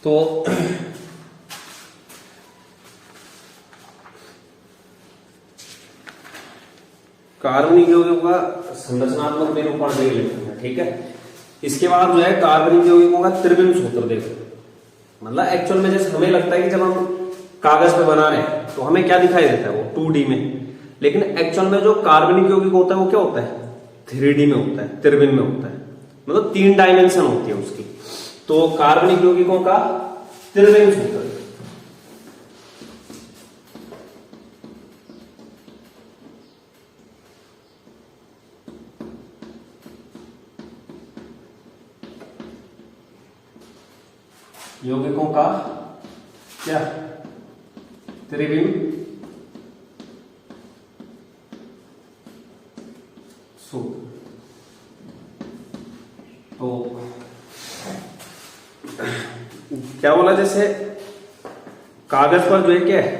तो कार्बनिक यौगिकों का संरचनात्मक निरूपण देख लेते हैं, ठीक है। इसके बाद जो है कार्बनिक यौगिकों का त्रिविम सूत्र देखो। मतलब एक्चुअल में जैसे हमें लगता है कि जब हम कागज पे बना रहे हैं तो हमें क्या दिखाई देता है, वो 2D में, लेकिन एक्चुअल में जो कार्बनिक यौगिक होता है वो क्या होता है, 3D में होता है, त्रिविम में होता है। मतलब 3 डायमेंशन होती है उसकी। तो कार्बनिक यौगिकों का त्रिविम सूत्र, यौगिकों का क्या त्रिविम सूत्र। तो क्या बोला, जैसे कागज पर जो है क्या है,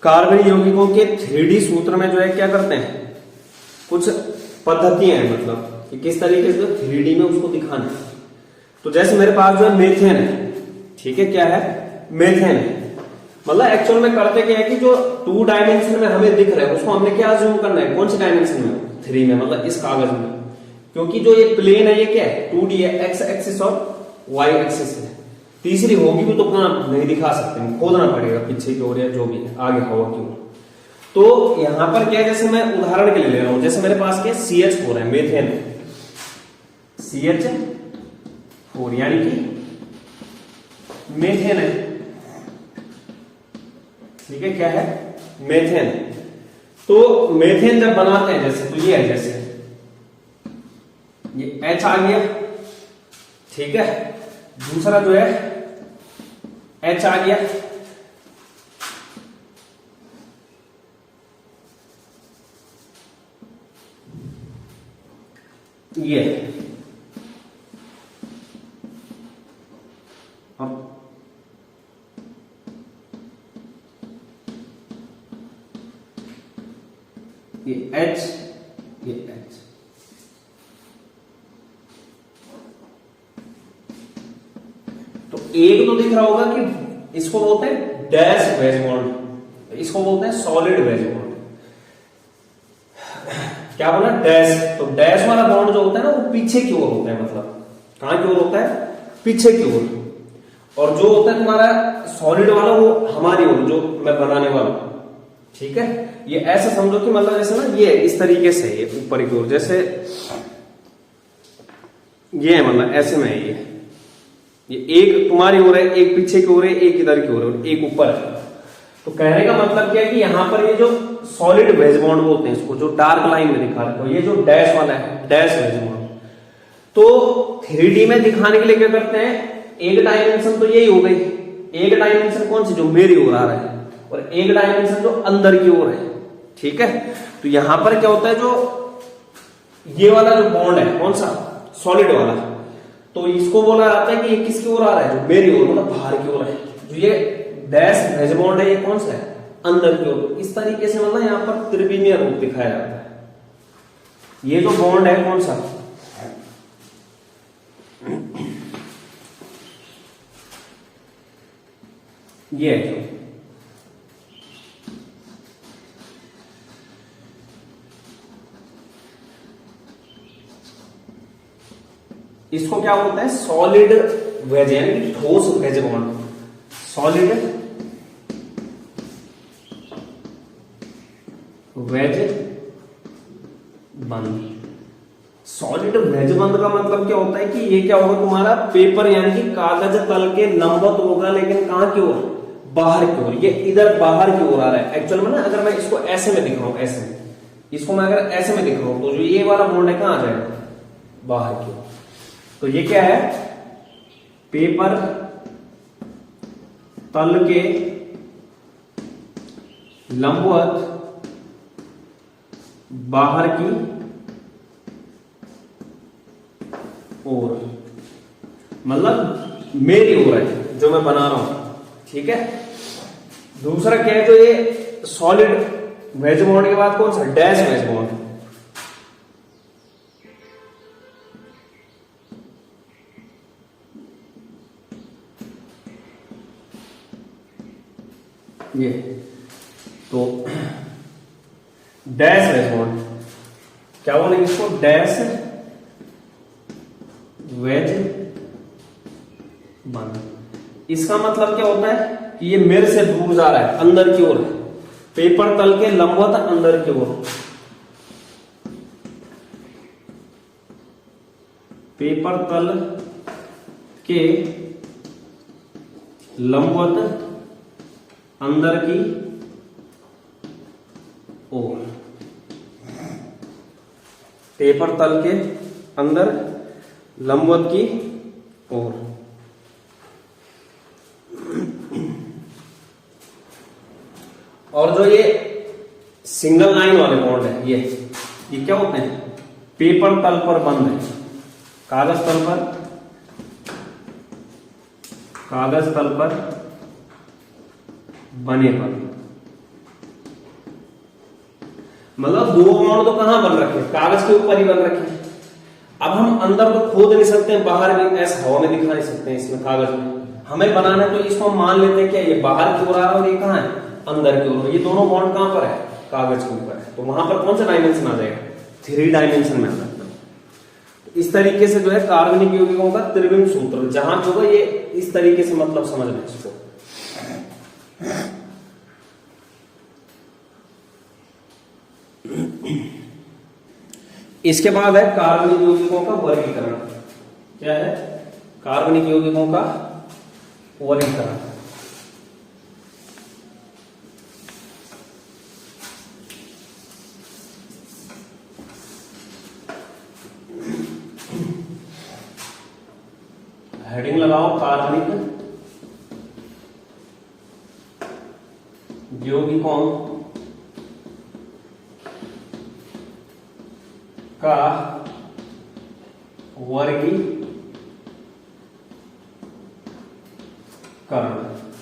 कार्बनिक यौगिकों के 3D सूत्र में जो है क्या करते हैं, कुछ पद्धतियां हैं, मतलब कि किस तरीके से 3D में उसको दिखाना है। तो जैसे मेरे पास जो है मीथेन है, ठीक है, क्या है, मीथेन है। मतलब एक्चुअल में करते क्या है कि जो 2 डायमेंशन में हमें दिख रहा है उसको हमने क्या जूम करना है, कौन से डायमेंशन में, 3 में, मतलब इस कागज में। क्योंकि जो ये प्लेन है ये क्या है, 2D है, एक्स एक्सिस और वाई एक्सिस है। तीसरी होगी भी तो अपना नहीं दिखा सकते, खोदना पड़ेगा पीछे की ओर या जो भी है, आगे हवा की ओर। तो यहां पर क्या है, जैसे मैं उदाहरण के लिए ले रहा हूं, जैसे मेरे पास क्या CH4 है, मीथेन CH4 यानी कि मीथेन है, ठीक है, क्या है, मीथेन। तो मीथेन जब बनाते हैं जैसे, तो ये है, जैसे ये H आ गया, ठीक है, दूसरा जो है H आ गया, ये ये H, ये H। तो एक तो दिख रहा होगा कि इसको बोलते हैं डैश वेज बॉन्ड, इसको बोलते हैं सॉलिड वेज बॉन्ड। क्या बोला, डैश। तो डैश वाला बॉन्ड जो होता है ना वो पीछे की ओर होता है, मतलब कहां की ओर होता है, पीछे की ओर। और जो होता है तुम्हारा सॉलिड वाला वो हमारी ओर, जो मैं बनाने वाला हूं, ठीक है। ये ऐसा समझो कि मतलब जैसे ना ये इस तरीके से, ये ऊपर की ओर, जैसे ये है, मतलब ऐसे में है ये एक तुम्हारी ओर है, एक पीछे की ओर है, एक इधर की ओर है, एक ऊपर है। तो कहने का मतलब क्या है कि यहां पर ये जो सॉलिड वेज बॉन्ड बोलते हैं इसको, जो डार्क लाइन में दिखा रहे हो, ये जो डैश वाला है, डैश वेज बॉन्ड। तो 3D में दिखाने के लिए क्या करते हैं, एक डायमेंशन तो यही हो गई, एक डायमेंशन कौन सी, जो मेरी ओर आ रहा है, और एक डायमेंशन जो अंदर की ओर है, ठीक है। तो यहां पर क्या होता है, जो ये वाला जो बॉन्ड है, कौन सा, सॉलिड वाला, तो इसको बोला जाता है कि ये किसकी ओर आ रहा है, जो मेरी ओर, मतलब बाहर की ओर है। जो ये डैश वेज बॉन्ड है, ये कौन सा है, अंदर की ओर। इस तरीके से मतलब यहां पर त्रिविमीय रूप दिखाया जाता है। ये जो बॉन्ड है कौन सा, ये है, इसको क्या बोलते हैं, सॉलिड वेज, यानी ठोस वेज बॉन्ड, सॉलिड वेज बंध। सॉलिड वेज बंध का मतलब क्या होता है कि ये क्या होगा, तुम्हारा पेपर यानी कि कागज तल के लंबवत होगा, लेकिन कहां की ओर, बाहर की ओर। ये इधर बाहर की ओर आ रहा है एक्चुअल में ना। अगर मैं इसको ऐसे में दिख रहा हूं, ऐसे, इसको मैं अगर ऐसे में दिख रहा हूं, तो जो ये वाला बॉन्ड है कहां आ जाएगा, बाहर की ओर। तो ये क्या है, पेपर तल के लंबवत बाहर की ओर, मतलब मेरी ओर है जो मैं बना रहा हूं, ठीक है। दूसरा क्या है, जो ये सॉलिड वेज बॉन्ड के बाद कौन सा, डैश वेज बॉन्ड। ये तो डैश वेज बॉन्ड, क्या बोलेंगे इसको, डैश वेज बॉन्ड। इसका मतलब क्या होता है कि ये मेरे से दूर जा रहा है, अंदर की ओर, पेपर तल के लंबवत अंदर की ओर, पेपर तल के लंबवत अंदर की ओर, पेपर तल के अंदर लंबवत की ओर। और जो ये सिंगल लाइन वाले बॉन्ड है, ये क्या होते हैं, पेपर तल पर बंद है, कागज तल पर बने पर, मतलब दो बॉन्ड तो कहां बन रखे, कागज के ऊपर ही बन रखे। अब हम अंदर तो खोद नहीं सकते, बाहर भी ऐसा हवा में दिखा नहीं सकते हैं, इसमें कागज में हमें बनाना है, तो इसको हम मान लेते हैं कि ये बाहर की ओर आ रहा है और ये कहां है, अंदर की ओर। ये दोनों बॉन्ड कहां पर है, कागज के ऊपर है, तो वहां पर कौन सा डायमेंशन आ जाएगा, 3 डायमेंशन में आ जाएगा। इस तरीके से जो है कार्बनिक यौगिकों का त्रिविम सूत्र जहां जो है, ये इस तरीके से मतलब समझना है इसको। इसके बाद है कार्बनिक यौगिकों का वर्गीकरण। क्या है, कार्बनिक यौगिकों का वर्गीकरण। हेडिंग लगाओ, कार्बनिक यौगिकों का वर्गीकरण,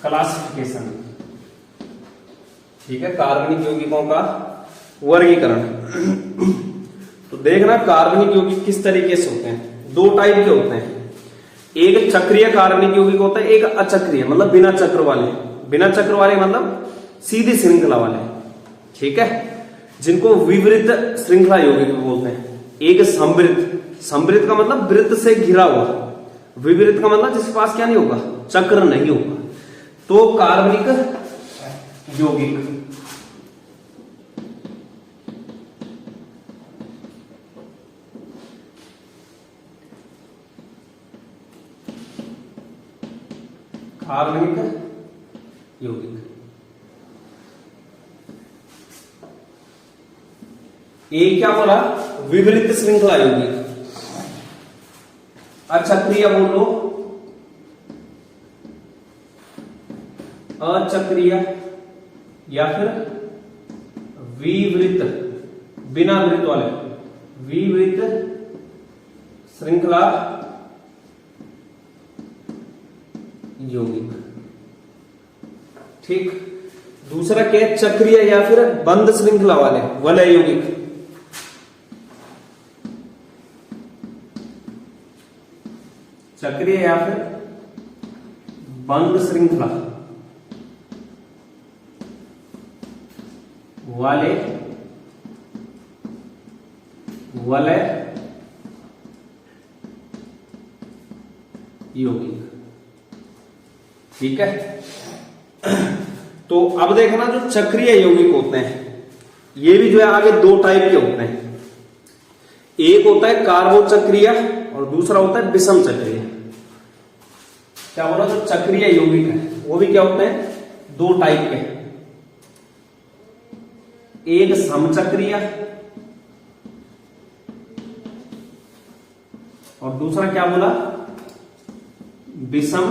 क्लासिफिकेशन। ठीक है, कार्बनिक यौगिकों का वर्गीकरण। तो देखना कार्बनिक यौगिक किस तरीके से होते हैं, 2 टाइप के होते हैं। एक चक्रीय कार्बनिक यौगिक होता है, एक अचक्रीय, मतलब बिना चक्र वाले। बिना चक्र वाले मतलब सीधी श्रृंखला वाले, ठीक है, जिनको विवृत श्रृंखला यौगिक बोलते हैं। एक समवृत्त, समवृत्त का मतलब वृत्त से घिरा हुआ, विवृत का मतलब जिसके पास क्या नहीं होगा, चक्र नहीं होगा, तो कार्बनिक यौगिक। कार्बनिक यौगिक एक क्या बोला, विवृत श्रृंखला यौगिक। अचक्रीय बोलो, अचक्रीय या फिर विवृत, बिना वृत्त वाले, विवृत श्रृंखला यौगिक। ठीक, दूसरा क्या है, चक्रीय या फिर बंद श्रृंखला वाले वलय यौगिक। चक्रीय या फिर बंद श्रृंखला वाले वलय यौगिक। ठीक है, तो अब देखना जो चक्रीय यौगिक होते हैं, ये भी जो है आगे 2 टाइप के होते हैं। एक होता है कार्बो चक्रीय और दूसरा होता है विषम चक्रीय। क्या बोला, जो चक्रीय यौगिक है वो भी क्या होते हैं, 2 टाइप के, एक समचक्रीय और दूसरा क्या बोला, विषम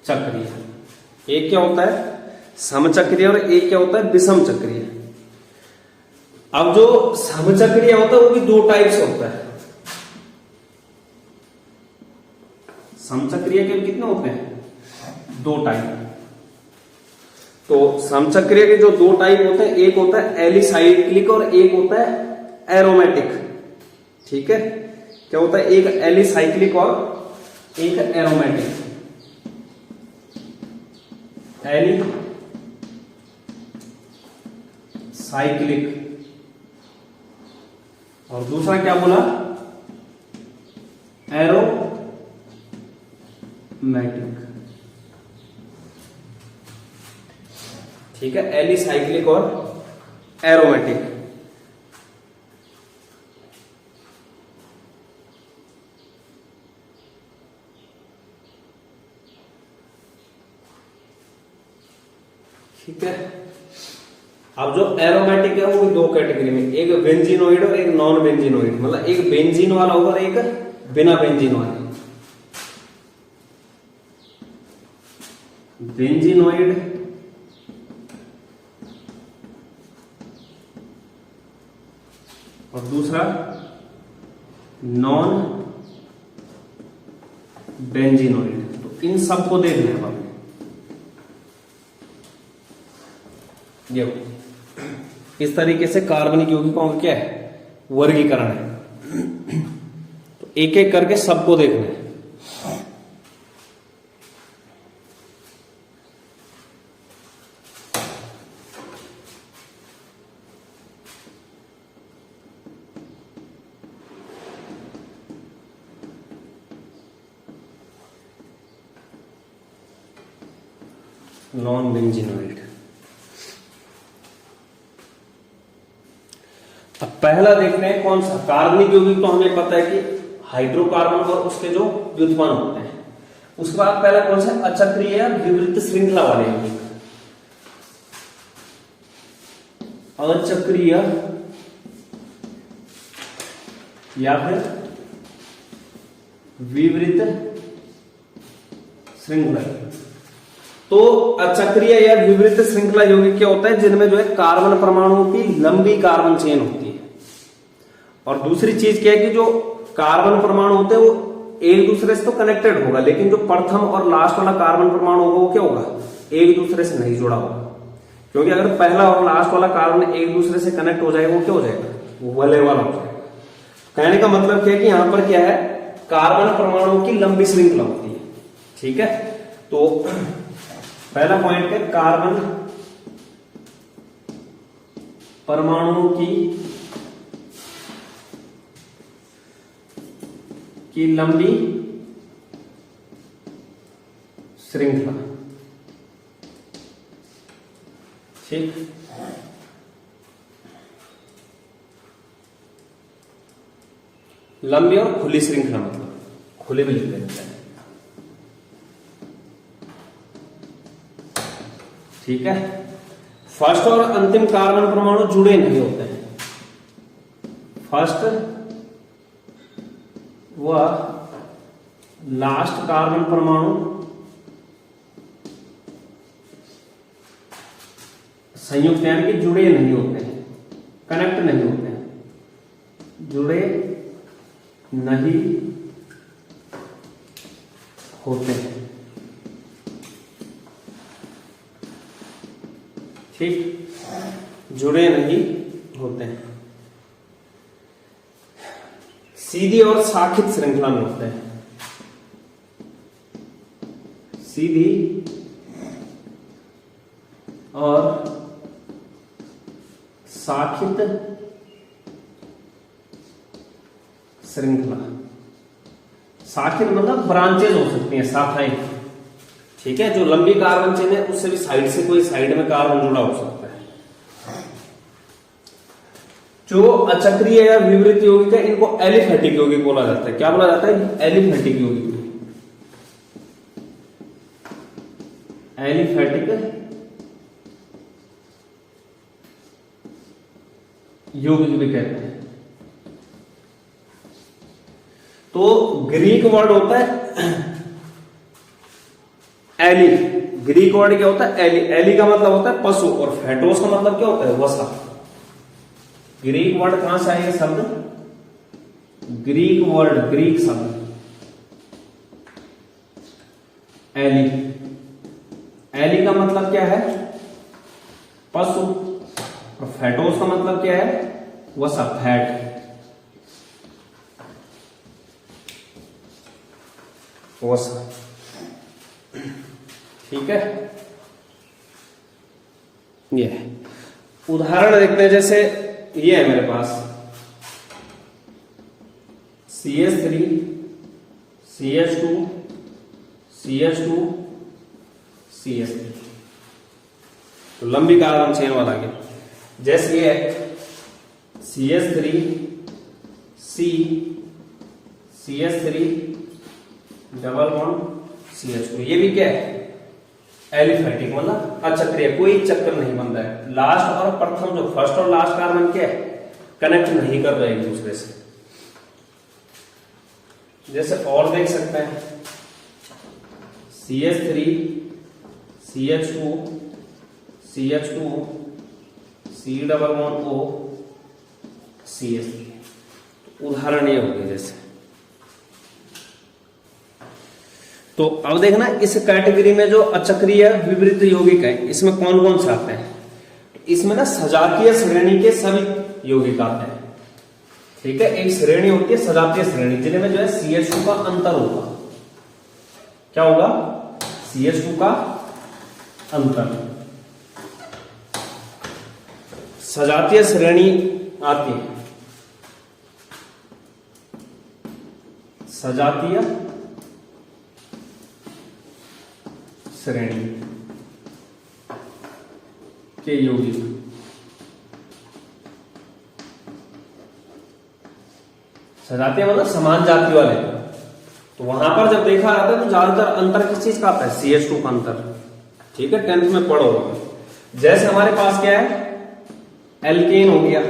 चक्रीय। एक क्या होता है समचक्रीय और एक क्या होता है विषम चक्रीय। अब जो समचक्रीय होता है वो भी 2 टाइप से होता है। समचक्रीय के कितने होते हैं, 2 टाइप। तो समचक्रीय के जो 2 टाइप होते हैं, एक होता है एलिसाइक्लिक और एक होता है एरोमेटिक। ठीक है, क्या होता है, एक एलिसाइक्लिक और एक एरोमेटिक, एली साइक्लिक, और दूसरा क्या बोला, एरोमेटिक। ठीक है, एली साइक्लिक और एरोमेटिक। ठीक है, अब जो एरोमेटिक है वो भी दो कैटेगरी में, एक बेंजीनोइड और एक नॉन बेंजीनोइड, मतलब एक बेंजीन वाला होगा और एक बिना बेंजीन वाला। बेंजीनोइड और दूसरा नॉन बेंजीनोइड। तो इन सबको देखना है आपने। ये इस तरीके से कार्बनिक यौगिकों का क्या है, वर्गीकरण है। तो एक एक करके सबको देखना है। Non benzenoid. अब पहला देखते हैं कौन सा कार्बनिक यौगिक। तो हमें पता है कि हाइड्रोकार्बन और उसके जो व्युत्पन्न होते हैं। उसके बाद पहला कौन सा, अचक्रीय विवृत श्रृंखला वाले यौगिक। अचक्रीय या फिर विवृत श्रृंखला। तो अचक्रीय या विवृत श्रृंखला यौगिक क्या होता है, जिनमें जो है कार्बन परमाणुओं की लंबी कार्बन चेन होती है। और दूसरी चीज क्या है कि जो कार्बन परमाणु होते हैं वो एक दूसरे से तो कनेक्टेड होगा, लेकिन जो प्रथम और लास्ट वाला कार्बन परमाणु होगा वो क्या होगा, एक दूसरे से नहीं जुड़ा होगा। क्योंकि अगर पहला और लास्ट वाला कार्बन एक दूसरे से कनेक्ट हो जाएगा वो क्या हो जाएगा, वो वलय वाला हो जाएगा। कहने का मतलब क्या है कि यहां पर क्या है, कार्बन परमाणुओं की लंबी श्रृंखला होती है। ठीक है, तो पहला पॉइंट है कार्बन परमाणुओं की लंबी श्रृंखला। ठीक, लंबी और खुली श्रृंखला, मतलब खुले भी लिख देते हैं। ठीक है, फर्स्ट और अंतिम कार्बन परमाणु जुड़े नहीं होते हैं। फर्स्ट व लास्ट कार्बन परमाणु संयुक्त यानी कि जुड़े नहीं होते हैं, कनेक्ट नहीं होते हैं, जुड़े नहीं होते हैं। ठीक, जुड़े नहीं होते हैं, सीधी और शाखित श्रृंखला में होते हैं। सीधी और शाखित श्रृंखला। शाखित मतलब ब्रांचेज हो सकती हैं, शाखाएं। ठीक है, जो लंबी कार्बन चेन है उससे भी साइड से कोई साइड में कार्बन जुड़ा हो सकता है। जो अचक्रीय या विवृत यौगिक है इनको एलिफैटिक यौगिक बोला जाता है। क्या बोला जाता है, एलिफैटिक यौगिक। एलिफैटिक यौगिक भी कहते हैं। तो ग्रीक वर्ड होता है एली। ग्रीक वर्ड क्या होता है, एली। एली का मतलब होता है पशु, और फेटोस का मतलब क्या होता है, वसा। ग्रीक वर्ड कहां से आएगा शब्द, ग्रीक वर्ड, ग्रीक शब्द एली। एली का मतलब क्या है, पशु, और फेटोस का मतलब क्या है, वसा, फैट। वसा। ठीक है, ये उदाहरण देखते हैं। जैसे ये है मेरे पास CH3 CH2 CH2 CH3, तो लंबी कार्बन चेन वाला गया। जैसे ये है CH3 C CH3 double bond CH2, ये भी क्या है एलिफैटिक, मतलब अचक्रीय, कोई चक्कर नहीं बन रहा है। लास्ट और प्रथम जो फर्स्ट और लास्ट कार्बन क्या है कनेक्ट नहीं कर रहे एक दूसरे से। जैसे और देख सकते हैं CH3 CH2 CH2 C double bond O CH3, उदाहरण ये हो गए। जैसे तो अब देखना इस कैटेगरी में जो अचक्रीय विवृत यौगिक है इसमें कौन कौन से आते हैं। इसमें ना सजातीय श्रेणी के सभी यौगिक आते हैं। ठीक है, एक श्रेणी होती है सजातीय श्रेणी, जिनमें जो है CH2 का अंतर होगा। क्या होगा, CH2 का अंतर। सजातीय श्रेणी आती है, सजातीय श्रेणी के यौगिक। सजातीय मतलब समान जाति वाले। तो वहां पर जब देखा जाता है तो ज्यादातर अंतर किस चीज का आता है, CH2 का अंतर। ठीक है, 10th में पढ़ो। जैसे हमारे पास क्या है, एल्केन हो गया,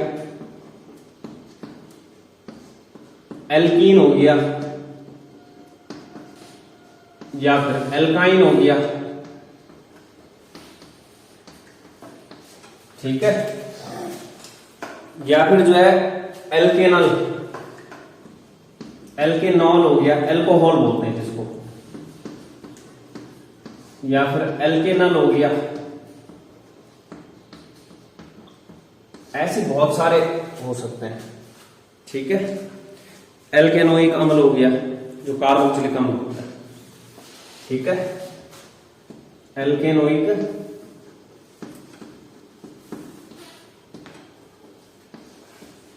एल्कीन हो गया, या फिर एल्काइन हो गया। ठीक है, या फिर जो है एल्केनल, एल्केनॉल हो गया, एल्कोहल बोलते हैं जिसको, या फिर एल्केनल हो गया। ऐसे बहुत सारे हो सकते हैं। ठीक है, एल्केनोइक अम्ल हो गया जो कार्बोक्सिलिक अम्ल होता है। ठीक है, एल्केनोइक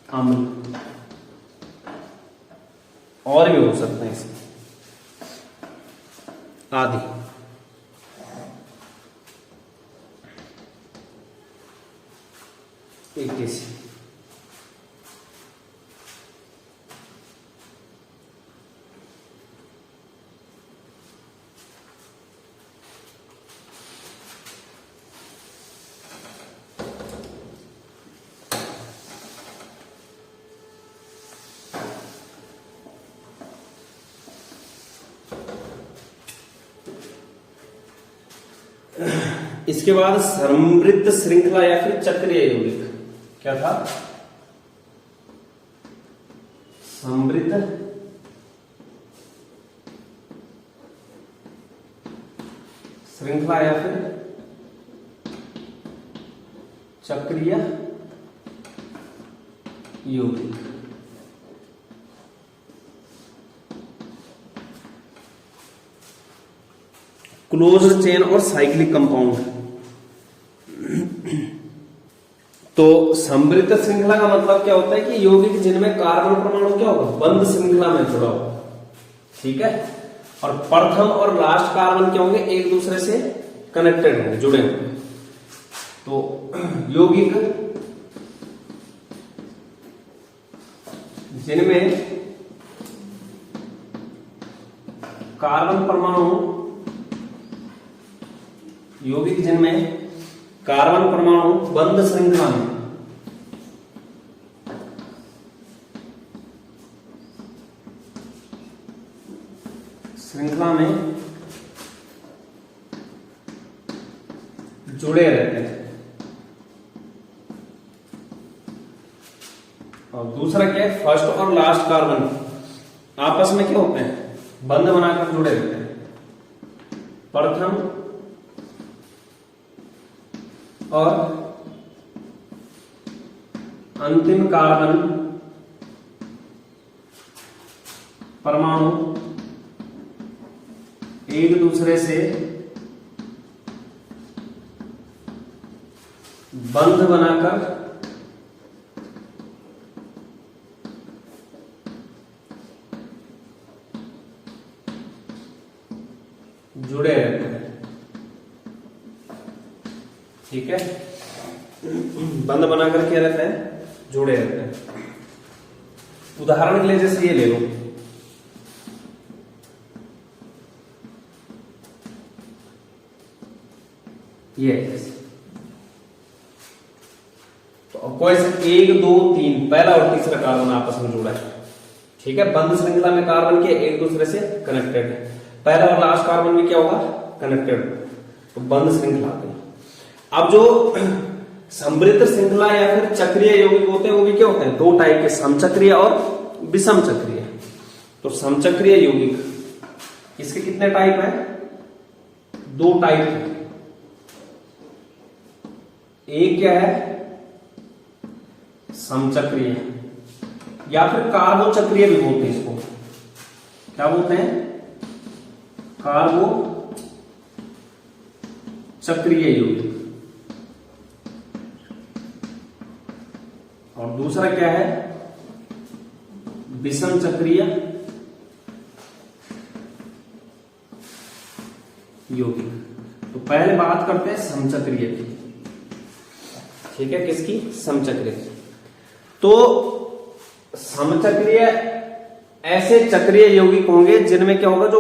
अम्ल, और भी हो सकते हैं इसमें आदि। इक्कीस, इसके बाद समृद्ध श्रृंखला या फिर चक्रीय यौगिक। क्या था, समृद्ध श्रृंखला या फिर चक्रीय यौगिक। क्लोज्ड चेन और साइक्लिक कंपाउंड। तो समृद्ध श्रृंखला का मतलब क्या होता है कि यौगिक जिनमें कार्बन परमाणु क्या होगा, बंद श्रृंखला में जुड़ा होगा। ठीक है, और प्रथम और लास्ट कार्बन क्या होंगे, एक दूसरे से कनेक्टेड होंगे, जुड़े होंगे। तो यौगिक जिनमें कार्बन परमाणु, यौगिक जिनमें कार्बन परमाणु बंद श्रृंखला में जुड़े रहते हैं। और दूसरा क्या है, फर्स्ट और लास्ट कार्बन आपस में क्या होते हैं, बंध बनाकर जुड़े रहते हैं। प्रथम और अंतिम कार्बन परमाणु एक दूसरे से बंध बनाकर जुड़े रहते हैं। ठीक है, बंध बनाकर क्या रहते हैं, जुड़े रहते हैं। उदाहरण के लिए जैसे ये ले लो, ये तो कोई से 1 2 3 पहला और तीसरा कार्बन आपस में जुड़ा है। ठीक है, बंध श्रृंखला में कार्बन के एक दूसरे से कनेक्टेड है। पहला और लास्ट कार्बन भी क्या होगा, कनेक्टेड, तो बंध श्रृंखला में। अब जो समृद्ध श्रृंखला या फिर चक्रीय यौगिक होते हैं वो भी क्या होते हैं, 2 टाइप के, समचक्रीय और विषम चक्रीय। तो समचक्रीय यौगिक इसके कितने टाइप है, 2 टाइप है। एक क्या है, समचक्रीय या फिर कार्बो चक्रीय भी बोलते हैं इसको। क्या बोलते हैं, कार्बो चक्रीय यौगिक। और दूसरा क्या है, विषम चक्रीय यौगिक। तो पहले बात करते हैं समचक्रीय की। ठीक है, किसकी, समचक्रीय। तो समचक्रीय ऐसे चक्रीय यौगिक होंगे जिनमें क्या होगा, जो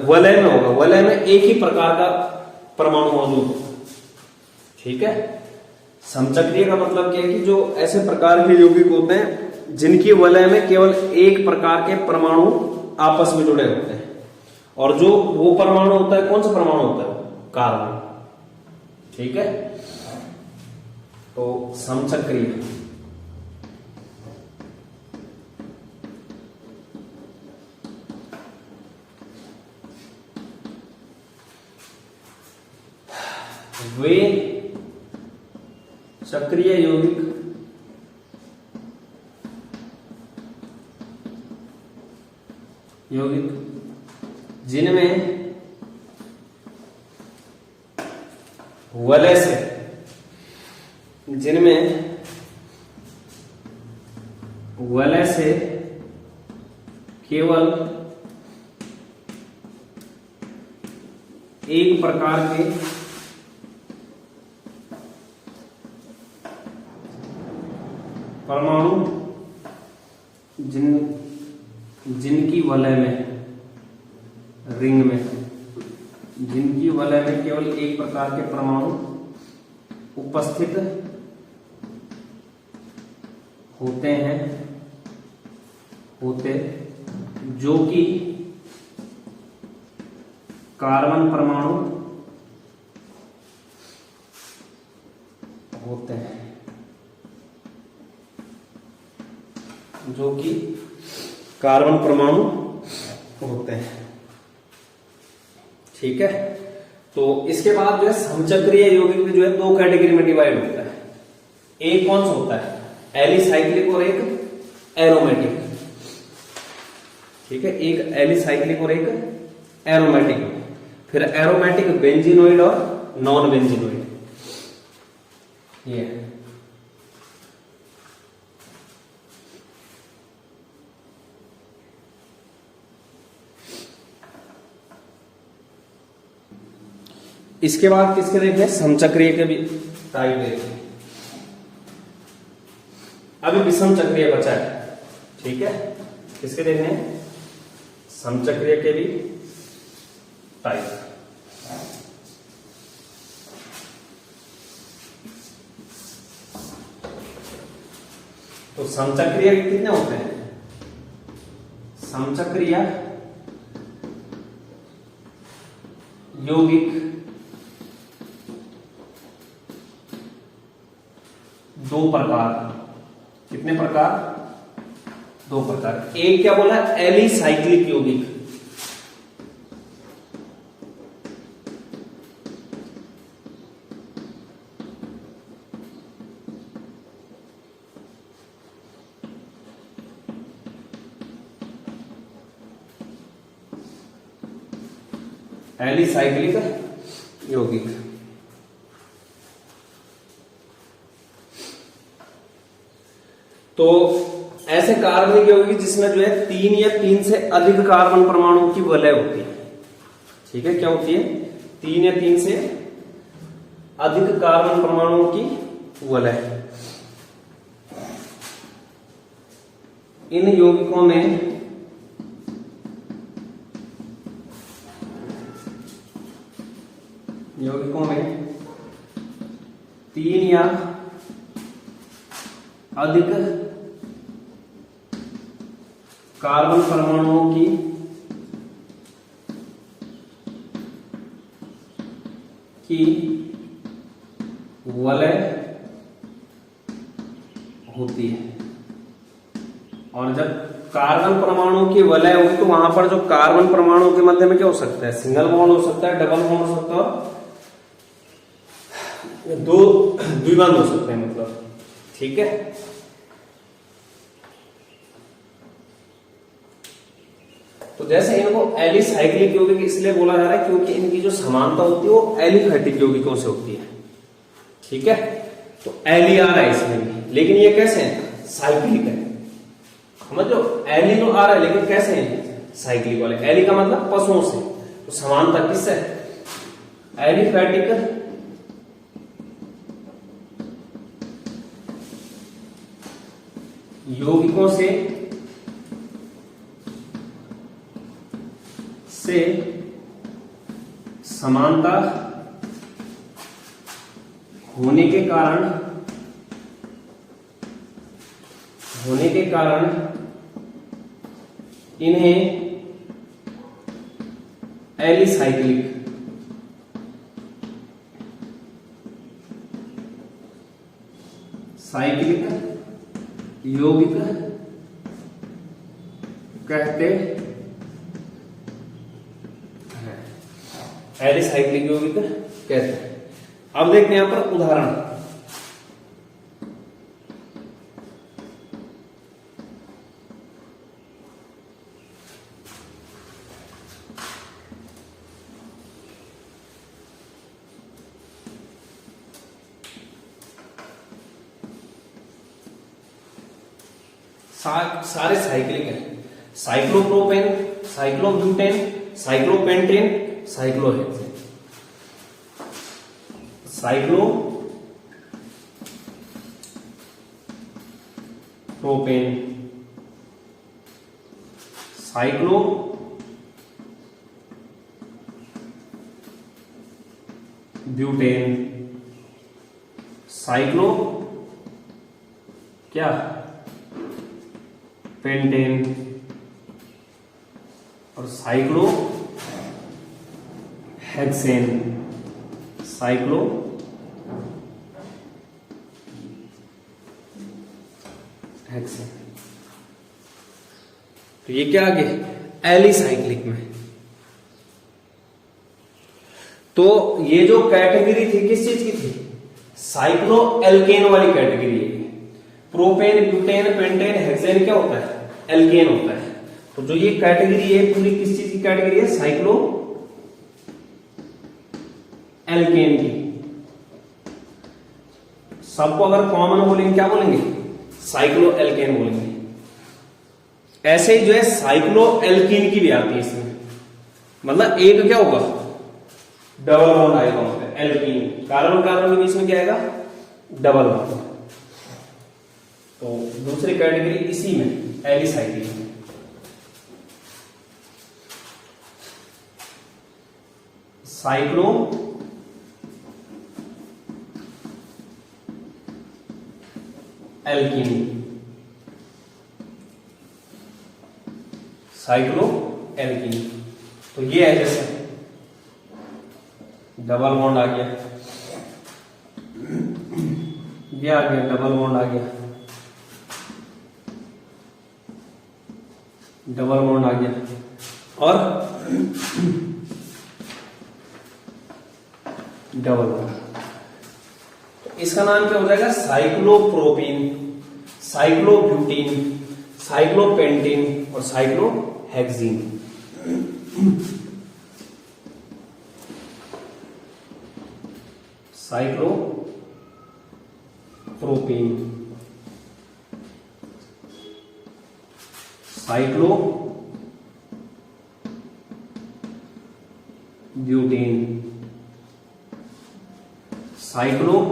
वलय में होगा, वलय में एक ही प्रकार का परमाणु मौजूद होगा। ठीक है, समचक्रीय का मतलब क्या है कि जो ऐसे प्रकार के यौगिक होते हैं जिनकी वलय में केवल एक प्रकार के परमाणु आपस में जुड़े होते हैं। और जो वो परमाणु होता है, कौन सा परमाणु होता है, कार्बन। ठीक है, तो समचक्रीय। वे चक्रीय यौगिक जिनमें वलय से केवल एक प्रकार के परमाणु जिनकी वलय में, रिंग में, जिनकी वलय में केवल एक प्रकार के परमाणु उपस्थित होते जो कि कार्बन परमाणु होते हैं, जो कि कार्बन परमाणु होते हैं। ठीक है, तो इसके बाद जो है समचक्रीय यौगिक में जो है 2 कैटेगरी में डिवाइड होता है। एक कौन सा होता है, एलिसाइक्लिक और एक एरोमेटिक। ठीक है, एक एलिसाइक्लिक और एक एरोमेटिक। फिर एरोमेटिक बेंजीनोइड और नॉन बेंजीनोइड। ये इसके बाद किसके देखें, समचक्रीय के भी टाइप देखें। अभी विषम चक्रीय बचा है। ठीक है, किसके देखने हैं, समचक्रीय के भी टाइप। तो समचक्रीय कितने होते हैं, समचक्रीय यौगिक 2 प्रकार। कितने प्रकार, 2 प्रकार। एक क्या बोला, एलिसाइक्लिक यौगिक। एलिसाइक्लिक यौगिक। तो ऐसे कार्बनिक यौगिक जिसमें जो है 3 या 3 से अधिक कार्बन परमाणुओं की वलय होती है। ठीक है, क्या होती है? 3 या 3 से अधिक कार्बन परमाणुओं की वलय। इन यौगिकों में यौगिकों में 3 या अधिक कार्बन परमाणुओं की वलय होती है। और जब कार्बन परमाणु की वलय होगी तो वहां पर जो कार्बन परमाणु के मध्य में क्या हो सकता है? सिंगल बॉन्ड हो सकता है, डबल बॉन्ड हो सकता है, दो द्विबंध हो सकते हैं, मतलब। ठीक है, तो जैसे इनको एलिसाइक्लिक यौगिक इसलिए बोला जा रहा है क्योंकि इनकी जो समानता होती है वो एलिफैटिक यौगिकों से होती है। ठीक है, तो एली आ रहा है इसमें भी, लेकिन ये कैसे है? साइक्लिक है। समझो, एली तो आ रहा है लेकिन कैसे है? साइक्लिक वाले। एली का मतलब पशुओं से, तो समानता किससे? एलिफैटिक यौगिकों से समानता होने के कारण इन्हें एलिसाइक्लिक यौगिक कहते हैं। एलिसाइक्लिक यौगिक कहते हैं। अब देखते हैं यहां पर उदाहरण। सारे साइक्लिक हैं। Cyclopropane, cyclobutane, cyclopentane, cyclohexane. Cyclopropane, cyclobutane, cyclo क्या पेंटेन और साइक्लोहेक्सेन। साइक्लोहेक्सेन, तो ये क्या आ गया? एलिसाइक्लिक में। तो ये जो कैटेगरी थी किस चीज की थी? साइक्लो एल्केन वाली कैटेगरी है। प्रोपेन, ब्यूटेन, पेंटेन, हेक्सेन क्या होता है? एल्केन होता है। तो जो ये कैटेगरी है पूरी किस चीज की कैटेगरी है? साइक्लो एल्केन की। सबको अगर कॉमन बोलेंगे क्या बोलेंगे? साइक्लो एल्केन बोलेंगे। ऐसे ही जो है साइक्लो एल्कीन की भी आती है इसमें, मतलब एक क्या होगा? डबल बॉन्ड आएगा वहां पे, एल्कीन। कार्बन कार्बन के बीच में क्या आएगा? Double bond. तो दूसरी कैटेगरी इसी में, एलिसाइक्लिक में। Cyclo alkene, cyclo alkene. तो ये है जैसे डबल बॉन्ड आ गया, ये आ गया डबल बॉन्ड आ गया, डबल बॉन्ड आ गया, और डबल बॉन्ड। इसका नाम क्या हो जाएगा? साइक्लोप्रोपीन, साइक्लोब्यूटीन, साइक्लोपेंटीन और साइक्लोहेक्सीन। Cyclopropene, cyclobutane, साइक्लोपेंटीन,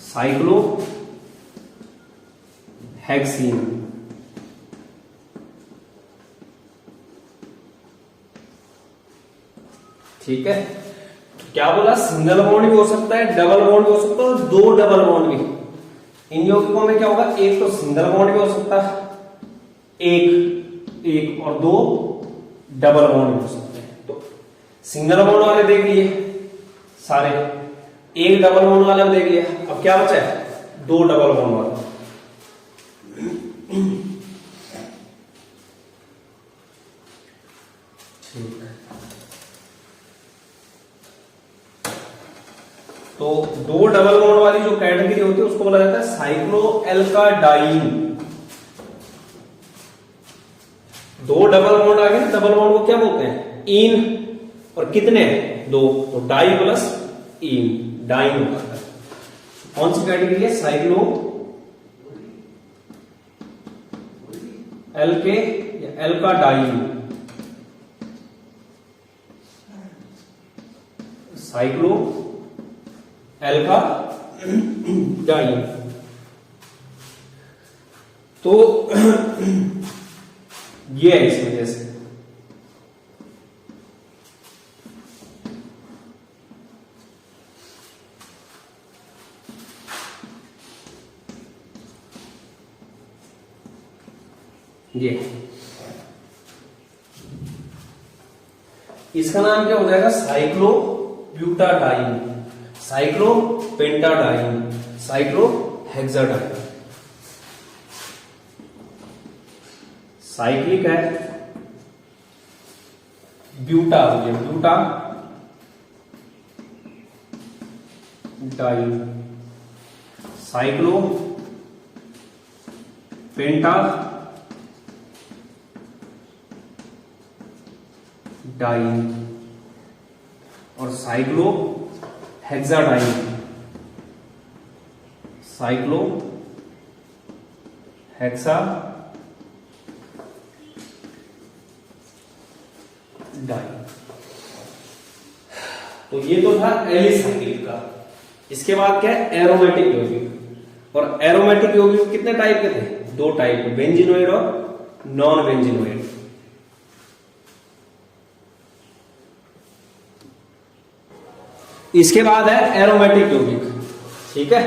cyclohexene. ठीक है, क्या बोला? सिंगल बॉन्ड भी हो सकता है, डबल बॉन्ड भी हो सकता है और दो डबल बॉन्ड भी। इन यौगिकों में क्या होगा? एक तो सिंगल बॉन्ड भी हो सकता है, एक और दो डबल बॉन्ड भी हो सकते हैं। तो सिंगल बॉन्ड वाले देख लिए सारे, एक डबल बॉन्ड वाले देख लिया, अब क्या बचा है? दो डबल बॉन्ड वाले। ठीक है, तो दो डबल बॉन्ड वाली जो कैटेगरी होती है उसको बोला जाता है साइक्लोएल्काडाइन। दो डबल बॉन्ड आ गए, डबल बॉन्ड को क्या बोलते हैं? इन। और कितने? दो, तो डाई प्लस इन, डाइन होता है। कौन सी कैटेगरी है? साइक्लो एल्के या एल्काडाइन, साइक्लो एल्काडाइन। तो ये है इस वजह से। ये इसका नाम क्या हो जाएगा? Cyclobutadiene, cyclopentadiene, cyclohexadiene. साइक्लिक है, ब्यूटा हो गया, buta diene, cyclo penta diene और साइक्लो हेक्साडाइन, साइक्लो हेक्साडाइन। तो ये तो था एलिसाइक्लिक का। इसके बाद क्या है? एरोमेटिक यौगिक। और एरोमेटिक यौगिक कितने टाइप के थे? दो टाइप, बेंजीनोइड और नॉन बेंजीनोइड। इसके बाद है एरोमेटिक यौगिक। ठीक है,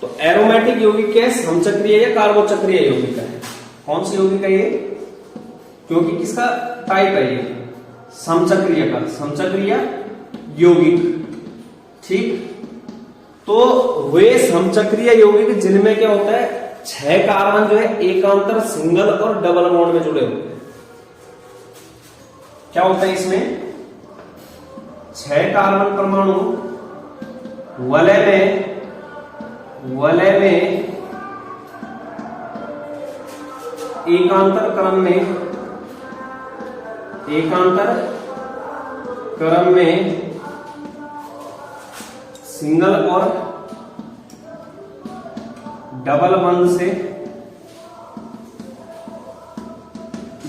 तो एरोमेटिक यौगिक क्या है? समचक्रीय या कार्बोचक्रीय यौगिक है। कौन सी यौगिक है ये? क्योंकि किसका टाइप है ये? समचक्रीय का, समचक्रीय यौगिक। ठीक, तो वे समचक्रीय यौगिक जिनमें क्या होता है? 6 कार्बन जो है एकांतर सिंगल और डबल बॉन्ड में जुड़े होते हैं। क्या होता है इसमें? 6 कार्बन परमाणु वलय में एकांतर क्रम में सिंगल और डबल बंध से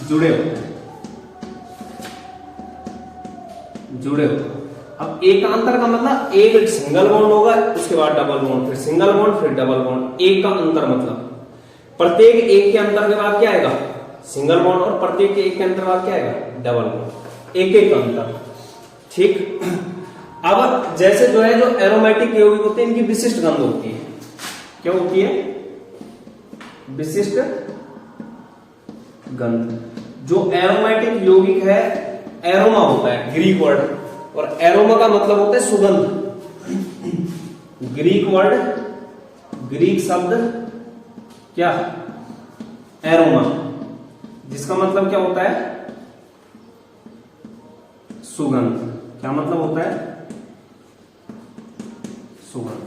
जुड़े होते हैं। अब एकांतर का मतलब एक सिंगल बॉन्ड होगा, उसके बाद डबल बॉन्ड, फिर सिंगल बॉन्ड, फिर डबल बॉन्ड। एक का अंतर मतलब प्रत्येक एक के अंतर के बाद क्या आएगा? सिंगल बॉन्ड, और प्रत्येक के एक के अंतर के बाद क्या आएगा? Double bond. एक एक अंतर। ठीक, अब जैसे जो है, जो एरोमेटिक यौगिक होते हैं, इनकी विशिष्ट गंध होती है। क्या होती है? विशिष्ट गंध। जो एरोमेटिक यौगिक है, एरोमा होता है ग्रीक वर्ड, और एरोमा का मतलब होता है सुगंध। ग्रीक शब्द क्या? एरोमा, जिसका मतलब क्या होता है? सुगंध। क्या मतलब होता है? सुगंध।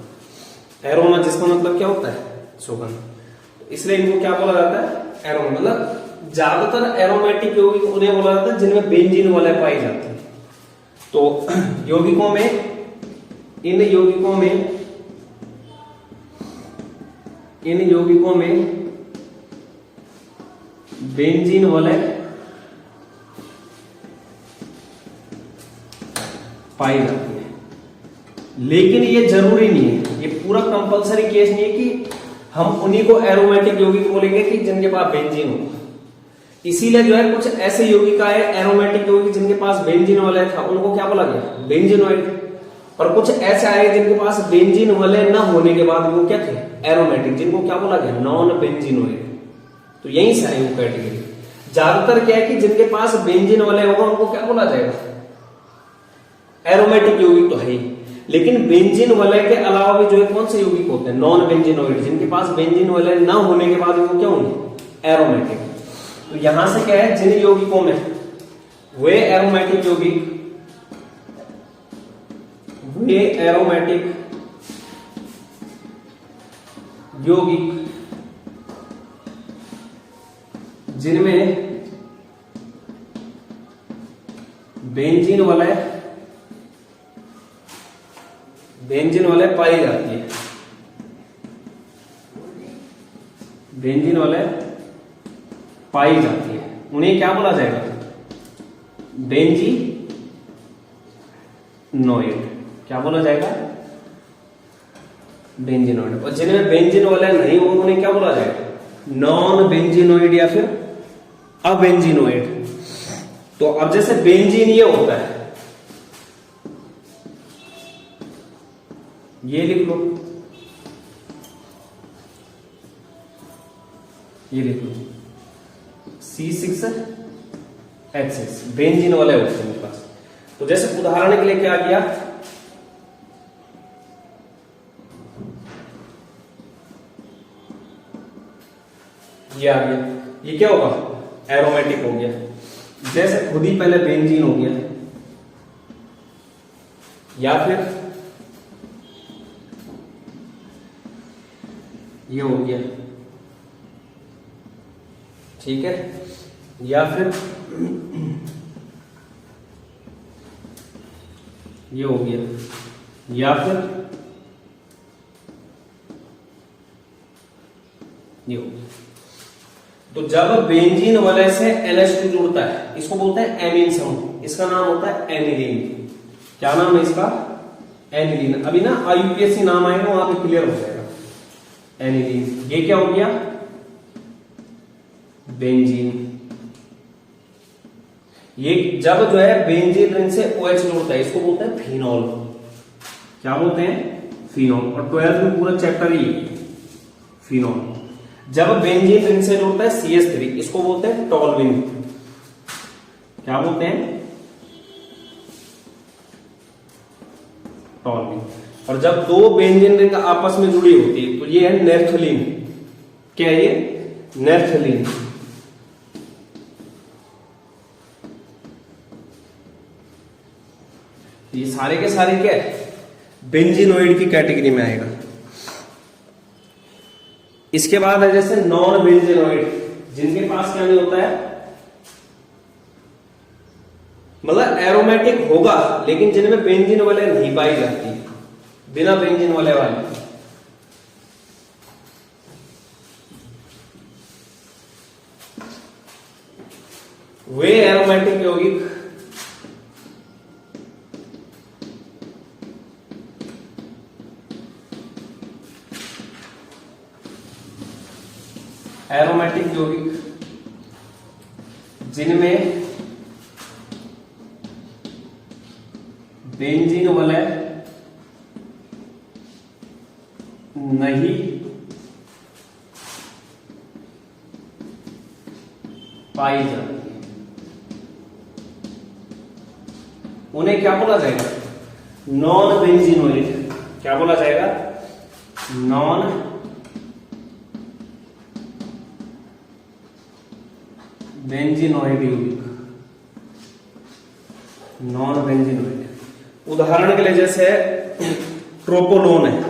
एरोमा जिसका मतलब क्या होता है? सुगंध। इसलिए इनको क्या बोला जाता है? एरोमा, मतलब ज्यादातर एरोमेटिक यौगिक उन्हें बोला जाता है जिनमें बेंजीन वलय पाई जाती है। तो यौगिकों में, इन यौगिकों में बेंजीन वलय पाई जाती है, लेकिन ये जरूरी नहीं है, ये पूरा कंपलसरी केस नहीं है कि हम उन्हीं को एरोमेटिक यौगिक बोलेंगे कि जिनके पास बेंजीन हो। इसीलिए जो है कुछ ऐसे यौगिक आए एरोमेटिक यौगिक जिनके पास बेंजीन वलय था, उनको क्या बोला गया? बेंजीनोइड। और कुछ ऐसे आए जिनके पास बेंजीन वलय न होने के बाद वो क्या थे? एरोमेटिक, जिनको क्या बोला गया? Non benzenoid. तो यहीं से आई वो कैटेगरी। ज्यादातर क्या है कि जिनके पास बेंजीन वलय होगा उनको क्या बोला जाएगा? एरोमेटिक यौगिक तो है ही, लेकिन बेंजीन वलय के अलावा भी जो है कौन से यौगिक होते हैं? नॉन बेंजीनोइड, जिनके पास बेंजीन वलय न होने के बाद वो क्या होंगे? एरोमेटिक। तो यहां से क्या है, जिन यौगिकों में वे एरोमेटिक यौगिक जिनमें बेंजीन वलय पाई जाती है, बेंजीन वलय पाई जाती है, उन्हें क्या बोला जाएगा? बेंजीनोइड। क्या बोला जाएगा? बेंजीनोइड। और जिनमें बेंजीन वलय नहीं हो उन्हें क्या बोला जाएगा? नॉन बेंजीनोइड या फिर अबेंजीनोइड। तो अब जैसे बेंजीन ये होता है, ये लिख लो, ये लिख लो C6H6 बेंजीन वलय होते हैं मेरे पास। तो जैसे उदाहरण के लिए क्या किया, ये आ गया, ये क्या होगा? एरोमेटिक हो गया। जैसे खुद ही पहले बेंजीन हो गया, या फिर ये हो गया, ठीक है, या फिर ये हो गया, या फिर ये हो गया। तो जब बेंजीन वलय से NH2 जुड़ता है, इसको बोलते हैं एमीन समूह, इसका नाम होता है एनिलीन। क्या नाम है इसका? एनिलीन। अभी ना IUPAC नाम आएगा वहां पे क्लियर हो जाएगा। एनिलीन, ये क्या हो गया? बेंजीन। ये जब जो है बेंजीन रिंग से OH जुड़ता है, इसको बोलते हैं फिनॉल। क्या बोलते हैं? फिनॉल। और 12th में पूरा चैप्टर ही फिनॉल। जब बेंजीन रिंग से जुड़ता है CH3, इसको बोलते हैं टॉल्विन। क्या बोलते हैं? टॉल्विन। और जब दो बेंजीन रिंग आपस में जुड़ी होती है तो ये है नेर्थलीन। क्या है ये? नेर्थलीन। ये सारे के सारे क्या है? बेंजीनोइड की कैटेगरी में आएगा। इसके बाद है जैसे नॉन बेंजीनोइड, जिनके पास क्या नहीं होता है, मतलब एरोमेटिक होगा लेकिन जिनमें बेंजीन वलय नहीं पाई जाती, बिना बेंजीन वलय वाली। वे एरोमेटिक यौगिक जिनमें बेंजीन वलय नहीं पाई जाती, उन्हें क्या बोला जाएगा? Non benzenoid. क्या बोला जाएगा? नॉन बेंजीनोइड यौगिक। Non benzenoid. उदाहरण के लिए जैसे ट्रोपोलोन है,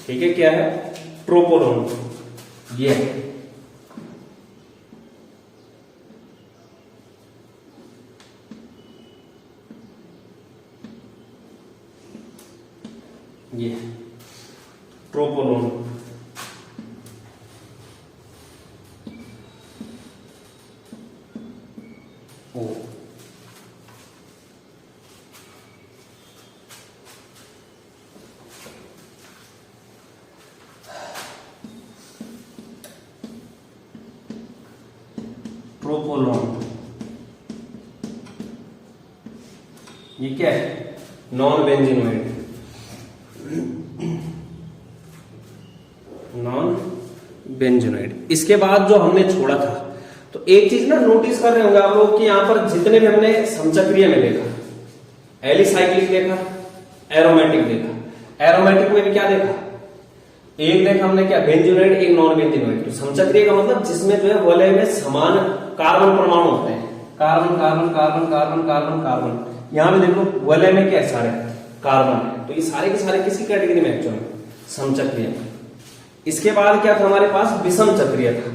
ठीक है, क्या है? ट्रोपोलोन। ये ये ट्रोपोलोन, ओ ट्रोपोलोन, ये क्या है? Non benzenoid, non benzenoid. इसके बाद जो हमने छोड़ा था, तो एक चीज ना नोटिस कर रहे होंगे आप लोग कि यहां पर जितने भी हमने समचक्रीय में देखा, एलिसाइक्लिक देखा, एरोमेटिक देखा, एरोमेटिक में भी क्या देखा? एक देखा हमने क्या? बेंजीनोइड, एक नॉन बेंजीनोइड। तो समचक्रीय का मतलब जिसमें जो है वलय में समान कार्बन परमाणु होते हैं, carbon carbon carbon carbon carbon carbon. यहां पे देखो वलय में क्या है? सारे कार्बन है। तो ये सारे के सारे किसी कैटेगरी में एक्चुअली समचक्रीय। इसके बाद क्या था हमारे पास? विषम चक्रीय था।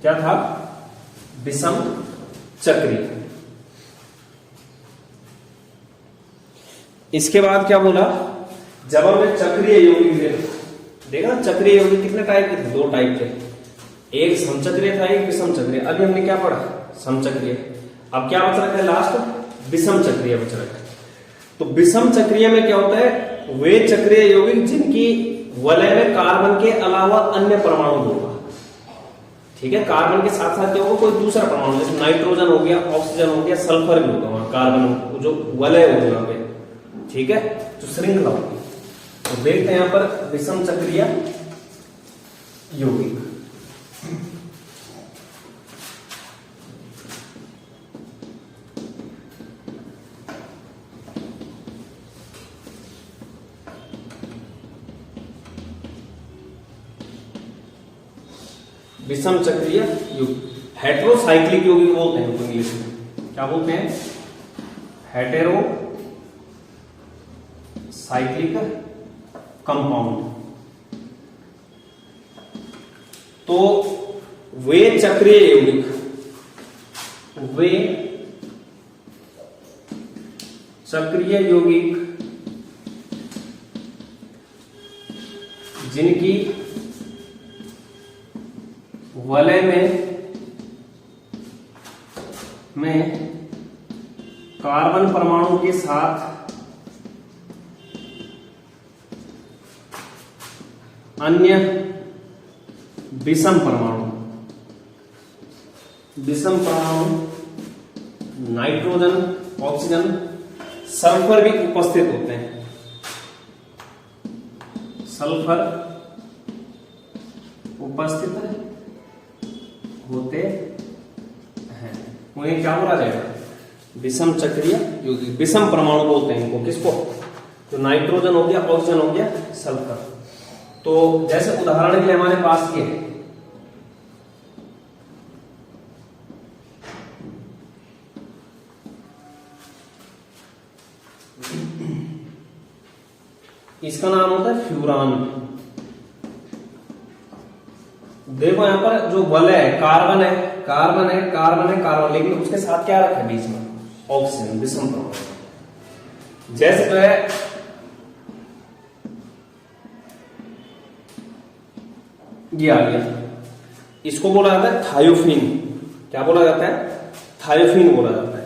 क्या था? विषम चक्रीय। इसके बाद क्या बोला? जब हमने चक्रीय यौगिक देखा, चक्रीय यौगिक कितने टाइप के थे? 2 टाइप के, एक समचक्रीय था, एक विषम चक्रीय। अभी हमने क्या पढ़ा? समचक्रीय। अब क्या बच रखा है लास्ट? विषम चक्रीय बच रखा है। तो विषम चक्रीय में क्या होता है? वे चक्रीय यौगिक जिनकी वलय में कार्बन के अलावा अन्य परमाणु होगा। ठीक है, कार्बन के साथ साथ क्या होगा? कोई दूसरा परमाणु, जैसे नाइट्रोजन हो गया, ऑक्सीजन हो गया, सल्फर भी होगा वहां, कार्बन जो वलय होगी वहां पे। ठीक है, तो श्रृंखला होगी। तो देखते हैं यहां पर विषम चक्रीय यौगिक। विषम चक्रीय यौगिक, हेटेरोसाइक्लिक यौगिक बोलते हैं तो इंग्लिश में। क्या बोलते हैं? Hetero cyclic compound. तो वे चक्रीय यौगिक, वे चक्रीय यौगिक जिनकी वलय में कार्बन परमाणु के साथ अन्य विषम परमाणु, नाइट्रोजन, ऑक्सीजन, सल्फर भी उपस्थित होते हैं। सल्फर उपस्थित होते हैं, उन्हें क्या बोला जाएगा? विषम चक्रीय यौगिक। विषम परमाणु बोलते हैं इनको। किसको? तो नाइट्रोजन हो गया, ऑक्सीजन हो गया, सल्फर। तो जैसे उदाहरण के लिए हमारे पास ये है, इसका नाम होता है फ्यूरान। देखो यहां पर जो वलय है, कार्बन है, कार्बन है, कार्बन है, कार्बन, लेकिन उसके साथ क्या रखा है बीच में? ऑक्सीजन, विषम परमाणु। जैसे तो है ये आ गया, इसको बोला जाता है थायोफीन। क्या बोला जाता है? थायोफीन बोला जाता है।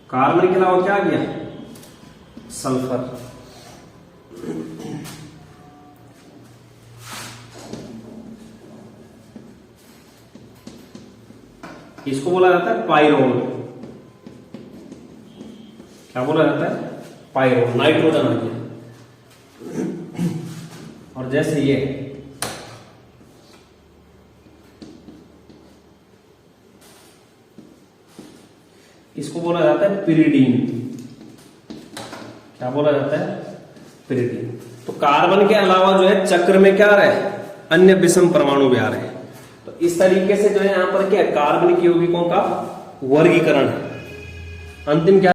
कार्बन के अलावा क्या आ गया? सल्फर। इसको बोला जाता है पाइरोल। क्या बोला जाता है? पाइरोल। नाइट्रोजन आ गया। और जैसे ये इसको बोला जाता है पिरिडीन। क्या बोला जाता है? पिरिडीन। तो कार्बन के अलावा जो है चक्र में क्या आ रहा है? अन्य विषम परमाणु भी आ रहे हैं। तो इस तरीके से जो है यहां पर क्या है? कार्बनिक यौगिकों का वर्गीकरण है। अंतिम क्या